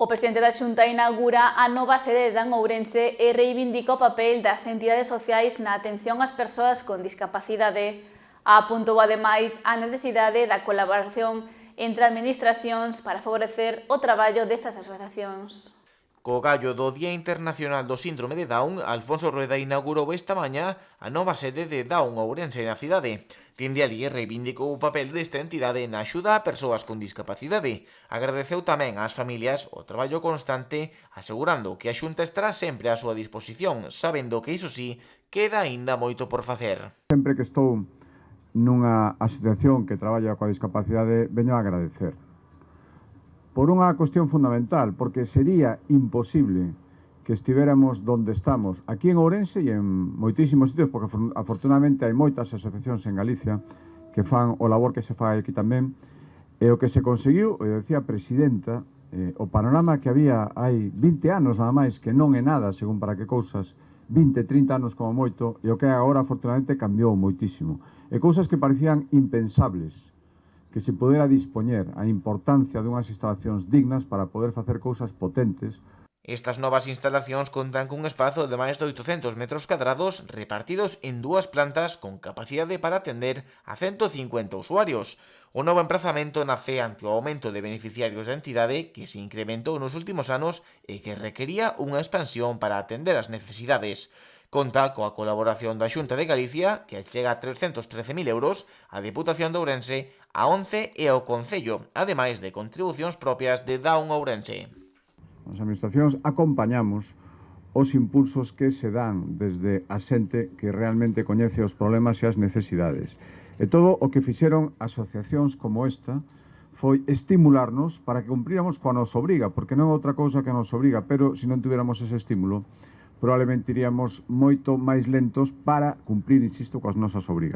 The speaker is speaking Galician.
O presidente da Xunta inaugura a nova sede de Dan Ourense e reivindica o papel das entidades sociais na atención ás persoas con discapacidade. Apuntou ademais a necesidade da colaboración entre administracións para favorecer o traballo destas asociacións. Co gallo do Día Internacional do Síndrome de Down, Alfonso Rueda inaugurou esta mañá a nova sede de Down Ourense na cidade. Dende alí reivindicou o papel desta entidade na axuda a persoas con discapacidade. Agradeceu tamén ás familias o traballo constante, asegurando que a Xunta estará sempre á súa disposición, sabendo que, iso sí, queda aínda moito por facer. Sempre que estou nunha asociación que traballa coa discapacidade, veño a agradecer. Por unha cuestión fundamental, porque sería imposible que estivéramos donde estamos, aquí en Ourense e en moitísimos sitios, porque afortunadamente hai moitas asociacións en Galicia que fan o labor que se fai aquí tamén, e o que se conseguiu, e decía a presidenta, o panorama que había hai 20 anos nada máis, que non é nada, según para que cousas, 20, 30 anos como moito, e o que agora afortunadamente cambiou moitísimo. E cousas que parecían impensables, que se pudera dispoñer a importancia dunhas instalacións dignas para poder facer cousas potentes. Estas novas instalacións contan cun espazo de máis de 800 metros cadrados repartidos en dúas plantas con capacidade para atender a 150 usuarios. O novo emprazamento nace ante o aumento de beneficiarios da entidade que se incrementou nos últimos anos e que requería unha expansión para atender as necesidades. Conta coa colaboración da Xunta de Galicia, que chega a 313.000 euros, a Deputación de Ourense, a 11 e ao Concello, ademais de contribucións propias de Down Ourense. As administracións acompañamos os impulsos que se dan desde a xente que realmente coñece os problemas e as necesidades. E todo o que fixeron asociacións como esta foi estimularnos para que cumpríramos coa nosa obriga, porque non é outra cousa que a nosa obriga, pero se non tuviéramos ese estímulo, probablemente iríamos moito máis lentos para cumprir, insisto, coas nosas obrigas.